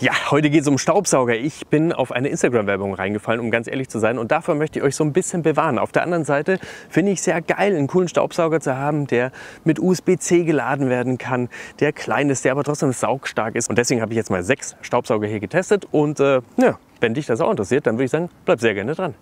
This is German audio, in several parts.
Ja, heute geht es um Staubsauger. Ich bin auf eine Instagram-Werbung reingefallen, um ganz ehrlich zu sein. Und davor möchte ich euch so ein bisschen bewahren. Auf der anderen Seite finde ich sehr geil, einen coolen Staubsauger zu haben, der mit USB-C geladen werden kann, der klein ist, der aber trotzdem saugstark ist. Und deswegen habe ich jetzt mal 6 Staubsauger hier getestet. Und ja, wenn dich das auch interessiert, dann würde ich sagen, bleib sehr gerne dran.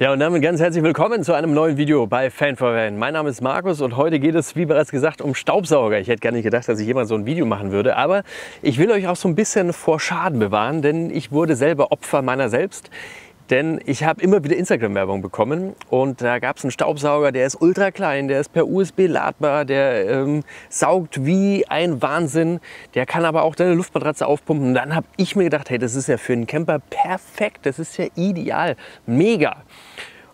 Ja, und damit ganz herzlich willkommen zu einem neuen Video bei Fan4Van. Mein Name ist Markus und heute geht es, wie bereits gesagt, um Staubsauger. Ich hätte gar nicht gedacht, dass ich jemals so ein Video machen würde, aber ich will euch auch so ein bisschen vor Schaden bewahren, denn ich wurde selber Opfer meiner selbst. Denn ich habe immer wieder Instagram-Werbung bekommen und da gab es einen Staubsauger, der ist ultra klein, der ist per USB ladbar, der saugt wie ein Wahnsinn, der kann aber auch deine Luftmatratze aufpumpen. Und dann habe ich mir gedacht, hey, das ist ja für einen Camper perfekt, das ist ja ideal, mega.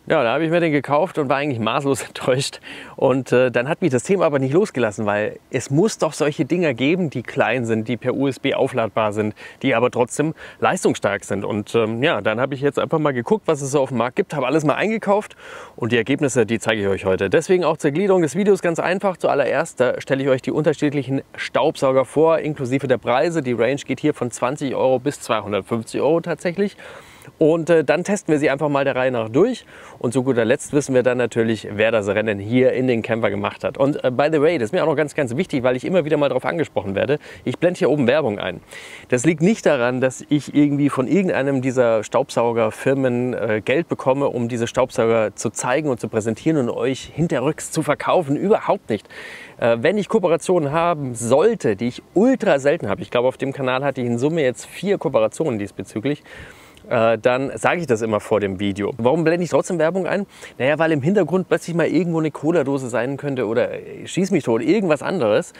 Ja, da habe ich mir den gekauft und war eigentlich maßlos enttäuscht. Und dann hat mich das Thema aber nicht losgelassen, weil es muss doch solche Dinger geben, die klein sind, die per USB aufladbar sind, die aber trotzdem leistungsstark sind. Und ja, dann habe ich jetzt einfach mal geguckt, was es so auf dem Markt gibt, habe alles mal eingekauft und die Ergebnisse, die zeige ich euch heute. Deswegen auch zur Gliederung des Videos ganz einfach. Zuallererst, da stelle ich euch die unterschiedlichen Staubsauger vor, inklusive der Preise. Die Range geht hier von 20 € bis 250 € tatsächlich. Und dann testen wir sie einfach mal der Reihe nach durch. Und zu guter Letzt wissen wir dann natürlich, wer das Rennen hier in den Camper gemacht hat. Und by the way, das ist mir auch noch ganz wichtig, weil ich immer wieder mal darauf angesprochen werde. Ich blende hier oben Werbung ein. Das liegt nicht daran, dass ich irgendwie von irgendeinem dieser Staubsaugerfirmen Geld bekomme, um diese Staubsauger zu zeigen und zu präsentieren und euch hinterrücks zu verkaufen. Überhaupt nicht. Wenn ich Kooperationen haben sollte, die ich ultra selten habe, ich glaube auf dem Kanal hatte ich in Summe jetzt 4 Kooperationen diesbezüglich, dann sage ich das immer vor dem Video. Warum blende ich trotzdem Werbung ein? Naja, weil im Hintergrund plötzlich mal irgendwo eine Cola-Dose sein könnte oder schieß mich tot, irgendwas anderes.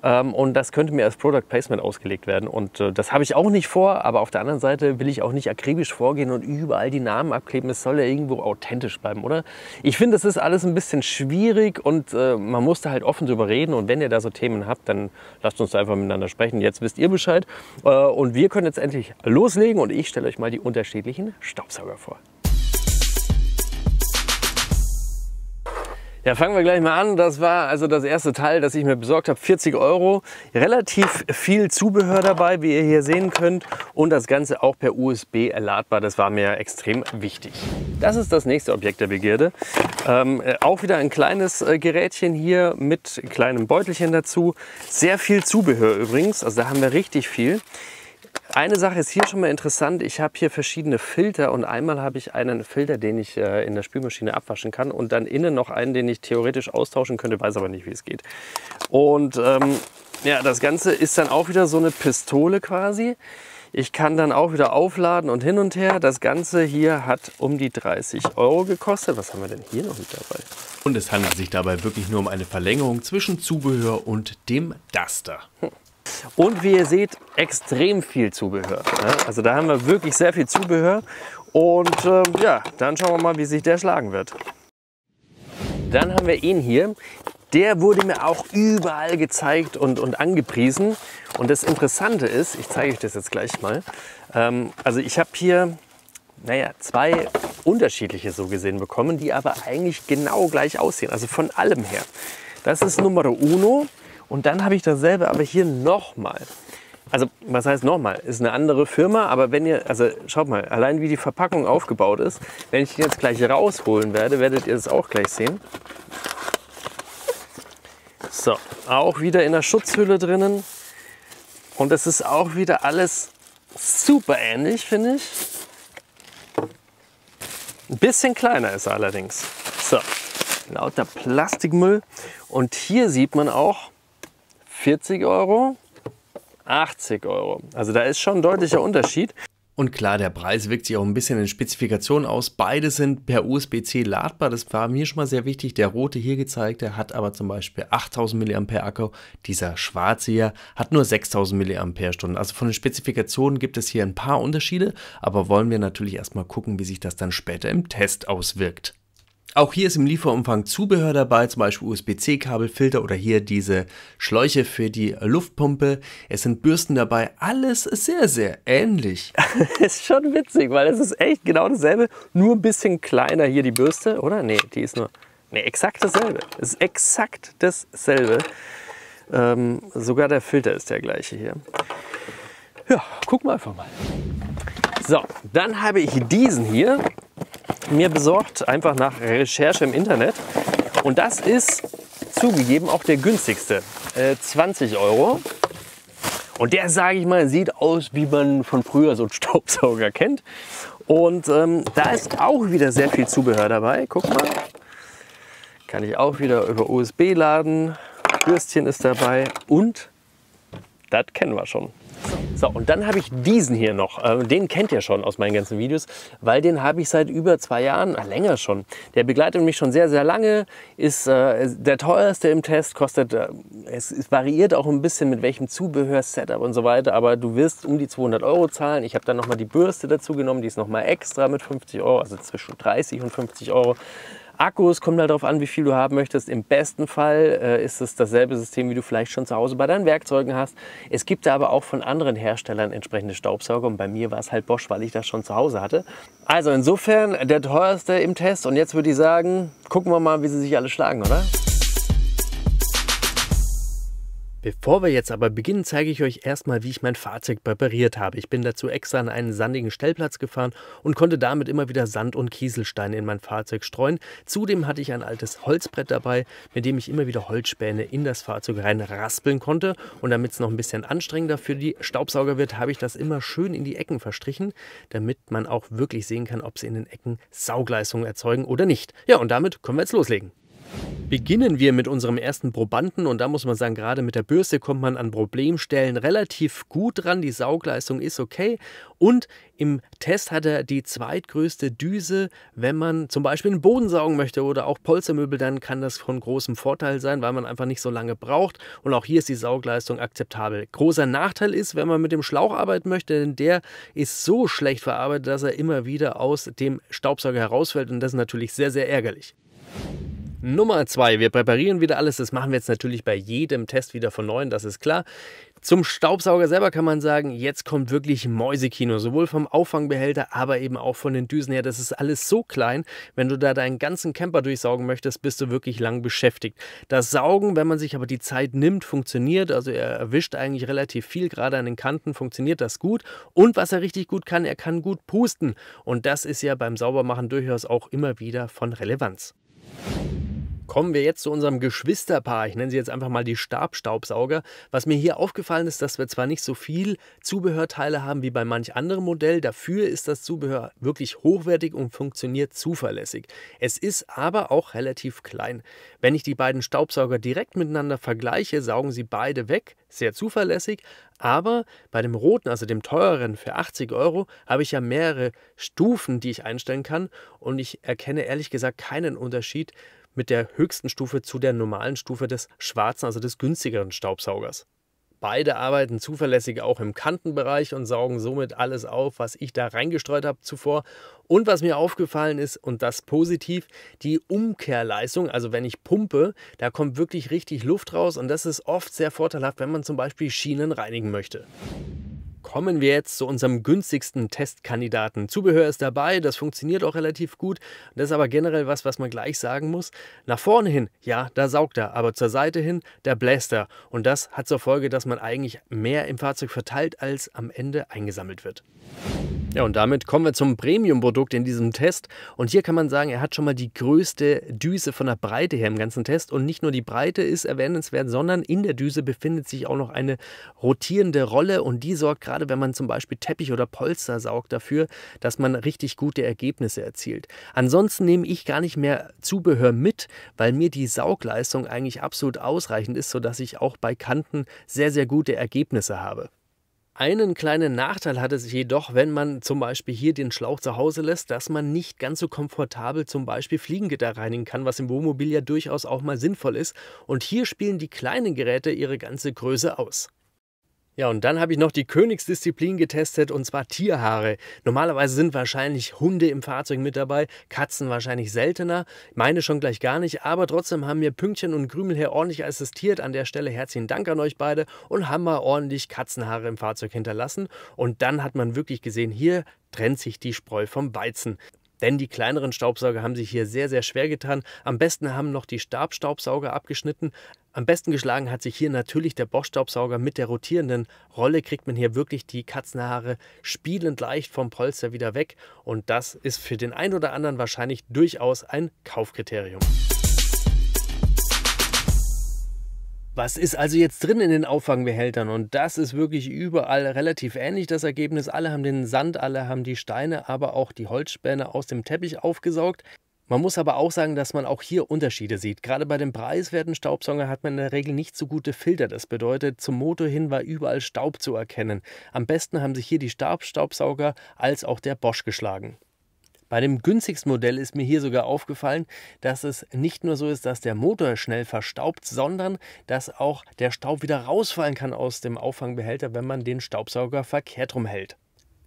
Und das könnte mir als Product Placement ausgelegt werden. Und das habe ich auch nicht vor, aber auf der anderen Seite will ich auch nicht akribisch vorgehen und überall die Namen abkleben. Es soll ja irgendwo authentisch bleiben, oder? Ich finde, das ist alles ein bisschen schwierig und man muss da halt offen drüber reden. Und wenn ihr da so Themen habt, dann lasst uns da einfach miteinander sprechen. Jetzt wisst ihr Bescheid. Und wir können jetzt endlich loslegen und ich stelle euch mal die unterschiedlichen Staubsauger vor. Ja, fangen wir gleich mal an. Das war also das erste Teil, das ich mir besorgt habe. 40 €. Relativ viel Zubehör dabei, wie ihr hier sehen könnt. Und das Ganze auch per USB ladbar. Das war mir extrem wichtig. Das ist das nächste Objekt der Begierde. Auch wieder ein kleines Gerätchen hier mit kleinem Beutelchen dazu. Sehr viel Zubehör übrigens. Also da haben wir richtig viel. Eine Sache ist hier schon mal interessant. Ich habe hier verschiedene Filter und einmal habe ich einen Filter, den ich in der Spülmaschine abwaschen kann und dann innen noch einen, den ich theoretisch austauschen könnte, weiß aber nicht, wie es geht. Und ja, das Ganze ist dann auch wieder so eine Pistole quasi. Ich kann dann auch wieder aufladen und hin und her. Das Ganze hier hat um die 30 € gekostet. Was haben wir denn hier noch mit dabei? Und es handelt sich dabei wirklich nur um eine Verlängerung zwischen Zubehör und dem Duster. Und wie ihr seht, extrem viel Zubehör. Also da haben wir wirklich sehr viel Zubehör. Und ja, dann schauen wir mal, wie sich der schlagen wird. Dann haben wir ihn hier. Der wurde mir auch überall gezeigt und angepriesen. Und das Interessante ist, ich zeige euch das jetzt gleich mal. Also ich habe hier, naja, 2 unterschiedliche so gesehen bekommen, die aber eigentlich genau gleich aussehen. Also von allem her. Das ist Numero Uno. Und dann habe ich dasselbe, aber hier nochmal. Also, was heißt nochmal? Ist eine andere Firma, aber wenn ihr, also schaut mal, allein wie die Verpackung aufgebaut ist, wenn ich den jetzt gleich rausholen werde, werdet ihr das auch gleich sehen. So, auch wieder in der Schutzhülle drinnen. Und es ist auch wieder alles super ähnlich, finde ich. Ein bisschen kleiner ist er allerdings. So, lauter Plastikmüll. Und hier sieht man auch, 40 €, 80 €. Also da ist schon ein deutlicher Unterschied. Und klar, der Preis wirkt sich auch ein bisschen in den Spezifikationen aus. Beide sind per USB-C ladbar. Das war mir schon mal sehr wichtig. Der rote hier gezeigte hat aber zum Beispiel 8000 mAh Akku. Dieser schwarze hier hat nur 6000 mAh. Also von den Spezifikationen gibt es hier ein paar Unterschiede. Aber wollen wir natürlich erstmal gucken, wie sich das dann später im Test auswirkt. Auch hier ist im Lieferumfang Zubehör dabei, zum Beispiel USB-C-Kabel, Filter oder hier diese Schläuche für die Luftpumpe. Es sind Bürsten dabei, alles sehr, sehr ähnlich. Ist schon witzig, weil es ist echt genau dasselbe, nur ein bisschen kleiner hier die Bürste, oder? Nee, die ist nur, nee, exakt dasselbe. Es ist exakt dasselbe. Sogar der Filter ist der gleiche hier. Ja, gucken wir einfach mal. So, dann habe ich diesen hier mir besorgt, einfach nach Recherche im Internet. Und das ist zugegeben auch der günstigste. 20 €. Und der, sage ich mal, sieht aus, wie man von früher so einen Staubsauger kennt. Und da ist auch wieder sehr viel Zubehör dabei. Guck mal. Kann ich auch wieder über USB laden. Bürstchen ist dabei und das kennen wir schon. So, und dann habe ich diesen hier noch. Den kennt ihr schon aus meinen ganzen Videos, weil den habe ich seit über 2 Jahren, länger schon. Der begleitet mich schon sehr, sehr lange, ist der teuerste im Test, kostet, es variiert auch ein bisschen mit welchem Zubehör, Setup und so weiter, aber du wirst um die 200 € zahlen. Ich habe dann nochmal die Bürste dazu genommen, die ist nochmal extra mit 50 €, also zwischen 30 und 50 €. Akkus, kommt halt darauf an, wie viel du haben möchtest. Im besten Fall ist es dasselbe System, wie du vielleicht schon zu Hause bei deinen Werkzeugen hast. Es gibt da aber auch von anderen Herstellern entsprechende Staubsauger und bei mir war es halt Bosch, weil ich das schon zu Hause hatte. Also insofern der teuerste im Test und jetzt würde ich sagen, gucken wir mal, wie sie sich alle schlagen, oder? Bevor wir jetzt aber beginnen, zeige ich euch erstmal, wie ich mein Fahrzeug präpariert habe. Ich bin dazu extra an einen sandigen Stellplatz gefahren und konnte damit immer wieder Sand und Kieselsteine in mein Fahrzeug streuen. Zudem hatte ich ein altes Holzbrett dabei, mit dem ich immer wieder Holzspäne in das Fahrzeug rein raspeln konnte. Und damit es noch ein bisschen anstrengender für die Staubsauger wird, habe ich das immer schön in die Ecken verstrichen, damit man auch wirklich sehen kann, ob sie in den Ecken Saugleistungen erzeugen oder nicht. Ja, und damit können wir jetzt loslegen. Beginnen wir mit unserem ersten Probanden und da muss man sagen, gerade mit der Bürste kommt man an Problemstellen relativ gut dran. Die Saugleistung ist okay und im Test hat er die zweitgrößte Düse. Wenn man zum Beispiel einen Boden saugen möchte oder auch Polstermöbel, dann kann das von großem Vorteil sein, weil man einfach nicht so lange braucht und auch hier ist die Saugleistung akzeptabel. Großer Nachteil ist, wenn man mit dem Schlauch arbeiten möchte, denn der ist so schlecht verarbeitet, dass er immer wieder aus dem Staubsauger herausfällt und das ist natürlich sehr, sehr ärgerlich. Nummer 2, wir präparieren wieder alles, das machen wir jetzt natürlich bei jedem Test wieder von neuem, das ist klar. Zum Staubsauger selber kann man sagen, jetzt kommt wirklich Mäusekino, sowohl vom Auffangbehälter, aber eben auch von den Düsen her. Das ist alles so klein, wenn du da deinen ganzen Camper durchsaugen möchtest, bist du wirklich lang beschäftigt. Das Saugen, wenn man sich aber die Zeit nimmt, funktioniert, also er erwischt eigentlich relativ viel, gerade an den Kanten funktioniert das gut. Und was er richtig gut kann, er kann gut pusten und das ist ja beim Saubermachen durchaus auch immer wieder von Relevanz. Kommen wir jetzt zu unserem Geschwisterpaar. Ich nenne sie jetzt einfach mal die Stabstaubsauger. Was mir hier aufgefallen ist, dass wir zwar nicht so viel Zubehörteile haben wie bei manch anderem Modell, dafür ist das Zubehör wirklich hochwertig und funktioniert zuverlässig. Es ist aber auch relativ klein. Wenn ich die beiden Staubsauger direkt miteinander vergleiche, saugen sie beide weg, sehr zuverlässig. Aber bei dem roten, also dem teureren für 80 €, habe ich ja mehrere Stufen, die ich einstellen kann und ich erkenne ehrlich gesagt keinen Unterschied mit der höchsten Stufe zu der normalen Stufe des schwarzen, also des günstigeren Staubsaugers. Beide arbeiten zuverlässig auch im Kantenbereich und saugen somit alles auf, was ich da reingestreut habe zuvor. Und was mir aufgefallen ist, und das positiv, die Umkehrleistung, also wenn ich pumpe, da kommt wirklich richtig Luft raus und das ist oft sehr vorteilhaft, wenn man zum Beispiel Schienen reinigen möchte. Kommen wir jetzt zu unserem günstigsten Testkandidaten. Zubehör ist dabei, das funktioniert auch relativ gut. Das ist aber generell was man gleich sagen muss. Nach vorne hin, ja, da saugt er, aber zur Seite hin, da bläst er. Und das hat zur Folge, dass man eigentlich mehr im Fahrzeug verteilt, als am Ende eingesammelt wird. Ja, und damit kommen wir zum Premium-Produkt in diesem Test. Und hier kann man sagen, er hat schon mal die größte Düse von der Breite her im ganzen Test. Und nicht nur die Breite ist erwähnenswert, sondern in der Düse befindet sich auch noch eine rotierende Rolle. Und die sorgt gerade, wenn man zum Beispiel Teppich oder Polster saugt, dafür, dass man richtig gute Ergebnisse erzielt. Ansonsten nehme ich gar nicht mehr Zubehör mit, weil mir die Saugleistung eigentlich absolut ausreichend ist, sodass ich auch bei Kanten sehr, sehr gute Ergebnisse habe. Einen kleinen Nachteil hat es jedoch, wenn man zum Beispiel hier den Schlauch zu Hause lässt, dass man nicht ganz so komfortabel zum Beispiel Fliegengitter reinigen kann, was im Wohnmobil ja durchaus auch mal sinnvoll ist. Und hier spielen die kleinen Geräte ihre ganze Größe aus. Ja, und dann habe ich noch die Königsdisziplin getestet, und zwar Tierhaare. Normalerweise sind wahrscheinlich Hunde im Fahrzeug mit dabei, Katzen wahrscheinlich seltener, meine schon gleich gar nicht, aber trotzdem haben mir Pünktchen und Krümel hier ordentlich assistiert. An der Stelle herzlichen Dank an euch beide und haben mal ordentlich Katzenhaare im Fahrzeug hinterlassen. Und dann hat man wirklich gesehen, hier trennt sich die Spreu vom Weizen. Denn die kleineren Staubsauger haben sich hier sehr, sehr schwer getan. Am besten haben noch die Stabstaubsauger abgeschnitten. Am besten geschlagen hat sich hier natürlich der Bosch-Staubsauger. Mit der rotierenden Rolle kriegt man hier wirklich die Katzenhaare spielend leicht vom Polster wieder weg. Und das ist für den einen oder anderen wahrscheinlich durchaus ein Kaufkriterium. Was ist also jetzt drin in den Auffangbehältern? Und das ist wirklich überall relativ ähnlich, das Ergebnis. Alle haben den Sand, alle haben die Steine, aber auch die Holzspäne aus dem Teppich aufgesaugt. Man muss aber auch sagen, dass man auch hier Unterschiede sieht. Gerade bei den preiswerten Staubsaugern hat man in der Regel nicht so gute Filter. Das bedeutet, zum Motor hin war überall Staub zu erkennen. Am besten haben sich hier die Stabstaubsauger als auch der Bosch geschlagen. Bei dem günstigsten Modell ist mir hier sogar aufgefallen, dass es nicht nur so ist, dass der Motor schnell verstaubt, sondern dass auch der Staub wieder rausfallen kann aus dem Auffangbehälter, wenn man den Staubsauger verkehrt rum hält.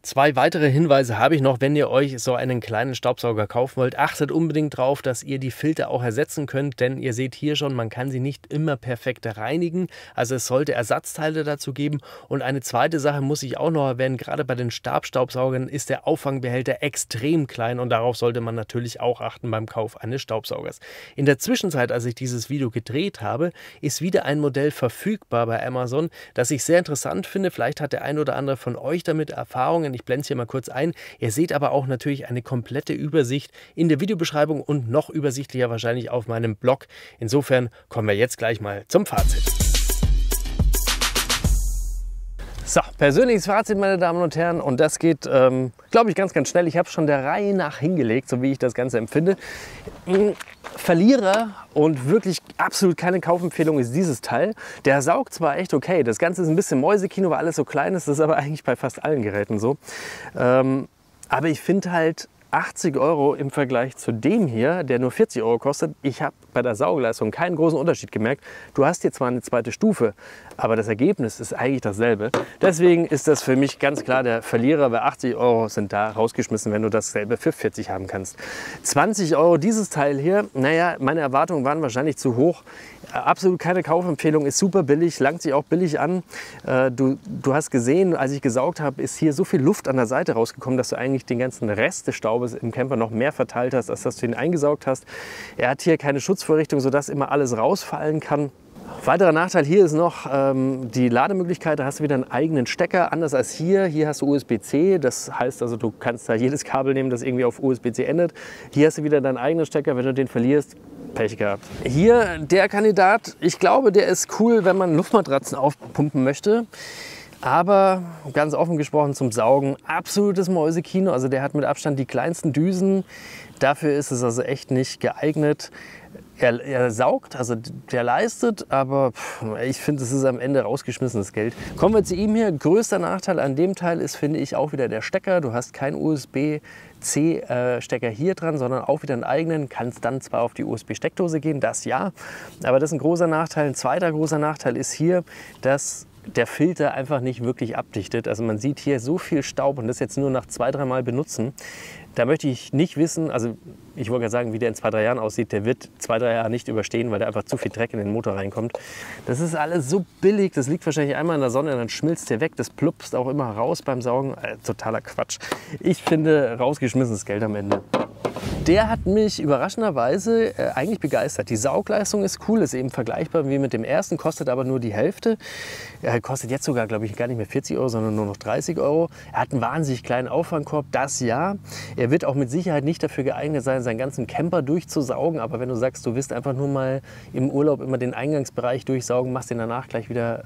2 weitere Hinweise habe ich noch, wenn ihr euch so einen kleinen Staubsauger kaufen wollt. Achtet unbedingt darauf, dass ihr die Filter auch ersetzen könnt, denn ihr seht hier schon, man kann sie nicht immer perfekt reinigen. Also es sollte Ersatzteile dazu geben. Und eine zweite Sache muss ich auch noch erwähnen, gerade bei den Stabstaubsaugern ist der Auffangbehälter extrem klein und darauf sollte man natürlich auch achten beim Kauf eines Staubsaugers. In der Zwischenzeit, als ich dieses Video gedreht habe, ist wieder ein Modell verfügbar bei Amazon, das ich sehr interessant finde. Vielleicht hat der ein oder andere von euch damit Erfahrungen. Ich blende es hier mal kurz ein. Ihr seht aber auch natürlich eine komplette Übersicht in der Videobeschreibung und noch übersichtlicher wahrscheinlich auf meinem Blog. Insofern kommen wir jetzt gleich mal zum Fazit. So, persönliches Fazit, meine Damen und Herren, und das geht, glaube ich, ganz, ganz schnell. Ich habe es schon der Reihe nach hingelegt, so wie ich das Ganze empfinde. Verlierer und wirklich absolut keine Kaufempfehlung ist dieses Teil. Der saugt zwar echt okay, das Ganze ist ein bisschen Mäusekino, weil alles so klein ist, das ist aber eigentlich bei fast allen Geräten so. Aber ich finde halt 80 € im Vergleich zu dem hier, der nur 40 € kostet. Ich habe bei der Saugleistung keinen großen Unterschied gemerkt. Du hast hier zwar eine zweite Stufe, aber das Ergebnis ist eigentlich dasselbe. Deswegen ist das für mich ganz klar der Verlierer, weil 80 € sind da rausgeschmissen, wenn du dasselbe für 40 haben kannst. 20 € dieses Teil hier, naja, meine Erwartungen waren wahrscheinlich zu hoch. Absolut keine Kaufempfehlung, ist super billig, langt sich auch billig an. Du hast gesehen, als ich gesaugt habe, ist hier so viel Luft an der Seite rausgekommen, dass du eigentlich den ganzen Rest des Staubes im Camper noch mehr verteilt hast, als dass du ihn eingesaugt hast. Er hat hier keine Schutzvorrichtung, sodass immer alles rausfallen kann. Weiterer Nachteil hier ist noch die Lademöglichkeit. Da hast du wieder einen eigenen Stecker, anders als hier. Hier hast du USB-C, das heißt also, du kannst da jedes Kabel nehmen, das irgendwie auf USB-C endet. Hier hast du wieder deinen eigenen Stecker, wenn du den verlierst, Pech gehabt. Hier der Kandidat, ich glaube, der ist cool, wenn man Luftmatratzen aufpumpen möchte. Aber ganz offen gesprochen zum Saugen, absolutes Mäusekino. Also der hat mit Abstand die kleinsten Düsen. Dafür ist es also echt nicht geeignet. Er saugt, also der leistet, aber ich finde, es ist am Ende rausgeschmissenes Geld. Kommen wir zu ihm hier. Größter Nachteil an dem Teil ist, finde ich, auch wieder der Stecker. Du hast keinen USB-C-Stecker hier dran, sondern auch wieder einen eigenen. Kannst dann zwar auf die USB-Steckdose gehen, das ja, aber das ist ein großer Nachteil. Ein zweiter großer Nachteil ist hier, dass der Filter einfach nicht wirklich abdichtet. Also man sieht hier so viel Staub und das jetzt nur nach 2-3 Mal benutzen. Da möchte ich nicht wissen, also ich wollte gerade sagen, wie der in 2-3 Jahren aussieht. Der wird 2-3 Jahre nicht überstehen, weil da einfach zu viel Dreck in den Motor reinkommt. Das ist alles so billig, das liegt wahrscheinlich einmal in der Sonne, dann schmilzt der weg. Das plupst auch immer raus beim Saugen. Totaler Quatsch. Ich finde, rausgeschmissenes Geld am Ende. Der hat mich überraschenderweise eigentlich begeistert. Die Saugleistung ist cool, ist eben vergleichbar wie mit dem ersten, kostet aber nur die Hälfte. Kostet jetzt sogar, glaube ich, gar nicht mehr 40 €, sondern nur noch 30 €. Er hat einen wahnsinnig kleinen Auffangkorb, das ja. Er wird auch mit Sicherheit nicht dafür geeignet sein, seinen ganzen Camper durchzusaugen. Aber wenn du sagst, du willst einfach nur mal im Urlaub immer den Eingangsbereich durchsaugen, machst den danach gleich wieder,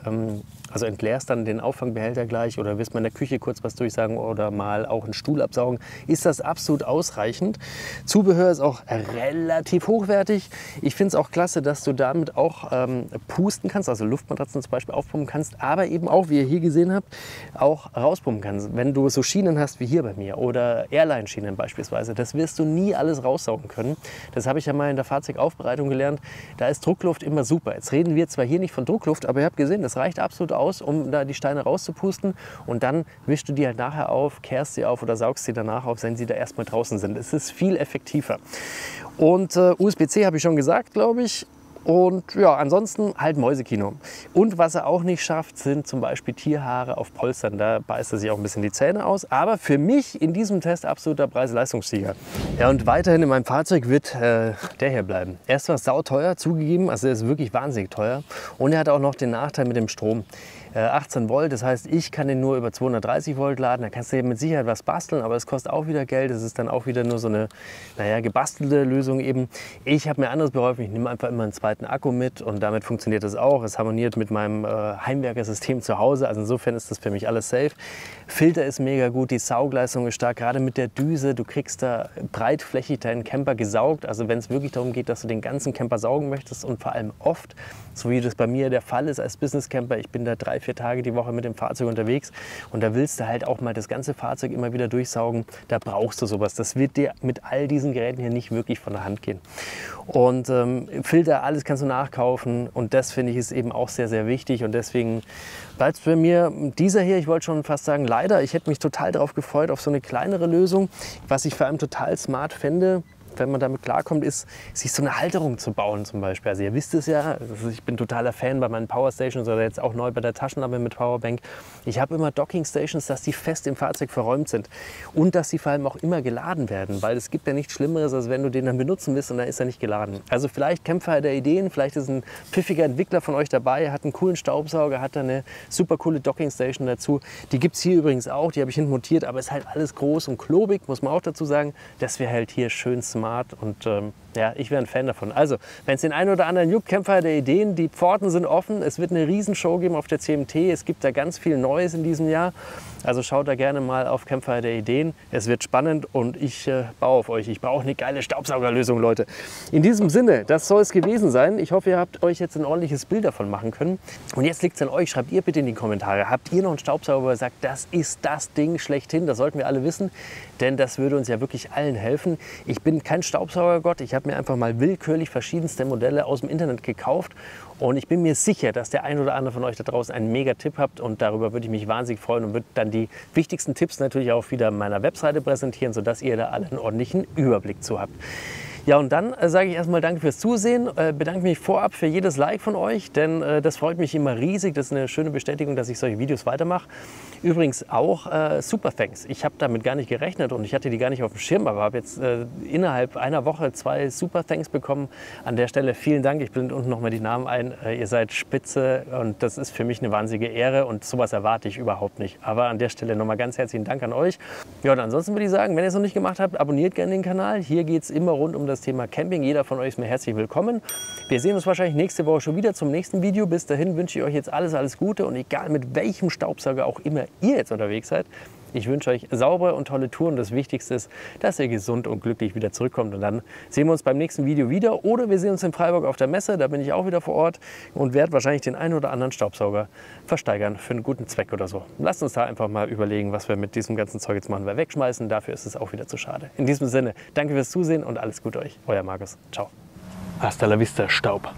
also entleerst dann den Auffangbehälter gleich oder willst mal in der Küche kurz was durchsaugen oder mal auch einen Stuhl absaugen, ist das absolut ausreichend. Zubehör ist auch relativ hochwertig. Ich finde es auch klasse, dass du damit auch pusten kannst, also Luftmatratzen zum Beispiel aufpumpen kannst, aber eben auch, wie ihr hier gesehen habt, auch rauspumpen kannst. Wenn du so Schienen hast wie hier bei mir oder Airline-Schienen beispielsweise, das wirst du nie alles raussaugen können. Das habe ich ja mal in der Fahrzeugaufbereitung gelernt. Da ist Druckluft immer super. Jetzt reden wir zwar hier nicht von Druckluft, aber ihr habt gesehen, das reicht absolut aus, um da die Steine rauszupusten und dann wischst du die halt nachher auf, kehrst sie auf oder saugst sie danach auf, wenn sie da erstmal draußen sind. Es ist viel effektiver. Und USB-C habe ich schon gesagt, glaube ich. Und ja, ansonsten halt Mäusekino. Und was er auch nicht schafft, sind zum Beispiel Tierhaare auf Polstern. Da beißt er sich auch ein bisschen die Zähne aus. Aber für mich in diesem Test absoluter Preis-Leistungssieger. Ja, und weiterhin in meinem Fahrzeug wird der hier bleiben. Er ist zwar sauteuer, zugegeben, also er ist wirklich wahnsinnig teuer. Und er hat auch noch den Nachteil mit dem Strom. 18 Volt, das heißt, ich kann den nur über 230 Volt laden. Da kannst du mit Sicherheit was basteln, aber es kostet auch wieder Geld. Es ist dann auch wieder nur so eine, naja, gebastelte Lösung eben. Ich habe mir anderes beholfen. Ich nehme einfach immer einen zweiten Akku mit und damit funktioniert das auch. Es harmoniert mit meinem Heimwerkersystem zu Hause. Also insofern ist das für mich alles safe. Filter ist mega gut, die Saugleistung ist stark, gerade mit der Düse. Du kriegst da breitflächig deinen Camper gesaugt. Also wenn es wirklich darum geht, dass du den ganzen Camper saugen möchtest und vor allem oft, so wie das bei mir der Fall ist als Business Camper. Ich bin da 3-4 Tage die Woche mit dem Fahrzeug unterwegs und da willst du halt auch mal das ganze Fahrzeug immer wieder durchsaugen. Da brauchst du sowas. Das wird dir mit all diesen Geräten hier nicht wirklich von der Hand gehen. Und Filter, alles kannst du nachkaufen und das finde ich ist eben auch sehr, sehr wichtig und deswegen bleibt es bei mir dieser hier, ich wollte schon fast sagen, leider, ich hätte mich total darauf gefreut, auf so eine kleinere Lösung, was ich vor allem total smart fände, wenn man damit klarkommt, ist, sich so eine Halterung zu bauen zum Beispiel. Also ihr wisst es ja, also ich bin totaler Fan bei meinen Powerstations oder jetzt auch neu bei der Taschenlampe mit Powerbank. Ich habe immer Docking-Stations, dass die fest im Fahrzeug verräumt sind und dass sie vor allem auch immer geladen werden, weil es gibt ja nichts Schlimmeres, als wenn du den dann benutzen willst und dann ist er nicht geladen. Also vielleicht Kämpfer der Ideen, vielleicht ist ein pfiffiger Entwickler von euch dabei, hat einen coolen Staubsauger, hat da eine super coole Docking-Station dazu. Die gibt es hier übrigens auch, die habe ich hinten montiert, aber ist halt alles groß und klobig, muss man auch dazu sagen. Das wäre halt hier schön smart. Und ja, ich wäre ein Fan davon. Also, wenn es den einen oder anderen juckt, Kämpfer der Ideen, die Pforten sind offen. Es wird eine Riesenshow geben auf der CMT. Es gibt da ganz viel Neues in diesem Jahr. Also schaut da gerne mal auf Kämpfer der Ideen. Es wird spannend und ich baue auf euch. Ich brauche eine geile Staubsaugerlösung, Leute. In diesem Sinne, das soll es gewesen sein. Ich hoffe, ihr habt euch jetzt ein ordentliches Bild davon machen können. Und jetzt liegt es an euch. Schreibt ihr bitte in die Kommentare. Habt ihr noch einen Staubsauger, wo ihr sagt, das ist das Ding schlechthin? Das sollten wir alle wissen, denn das würde uns ja wirklich allen helfen. Ich bin kein Staubsaugergott. Ich habe mir einfach mal willkürlich verschiedenste Modelle aus dem Internet gekauft. Und ich bin mir sicher, dass der ein oder andere von euch da draußen einen Mega-Tipp habt. Und darüber würde ich mich wahnsinnig freuen und würde dann die wichtigsten Tipps natürlich auch wieder meiner Webseite präsentieren, sodass ihr da alle einen ordentlichen Überblick zu habt. Ja, und dann sage ich erstmal danke fürs Zusehen, bedanke mich vorab für jedes Like von euch, denn das freut mich immer riesig. Das ist eine schöne Bestätigung, dass ich solche Videos weitermache. Übrigens auch Super Thanks. Ich habe damit gar nicht gerechnet und ich hatte die gar nicht auf dem Schirm, aber habe jetzt innerhalb einer Woche 2 Super Thanks bekommen. An der Stelle vielen Dank. Ich blende unten nochmal die Namen ein. Ihr seid spitze und das ist für mich eine wahnsinnige Ehre und sowas erwarte ich überhaupt nicht. Aber an der Stelle nochmal ganz herzlichen Dank an euch. Ja, und ansonsten würde ich sagen, wenn ihr es noch nicht gemacht habt, abonniert gerne den Kanal. Hier geht es immer rund um das Thema Camping. Jeder von euch ist mir herzlich willkommen. Wir sehen uns wahrscheinlich nächste Woche schon wieder zum nächsten Video. Bis dahin wünsche ich euch jetzt alles Gute und egal mit welchem Staubsauger auch immer ihr jetzt unterwegs seid, ich wünsche euch saubere und tolle Touren. Das Wichtigste ist, dass ihr gesund und glücklich wieder zurückkommt und dann sehen wir uns beim nächsten Video wieder oder wir sehen uns in Freiburg auf der Messe. Da bin ich auch wieder vor Ort und werde wahrscheinlich den einen oder anderen Staubsauger versteigern für einen guten Zweck oder so. Lasst uns da einfach mal überlegen, was wir mit diesem ganzen Zeug jetzt machen. Weil wegschmeißen, dafür ist es auch wieder zu schade. In diesem Sinne, danke fürs Zusehen und alles Gute euch. Euer Markus. Ciao. Hasta la vista, Staub.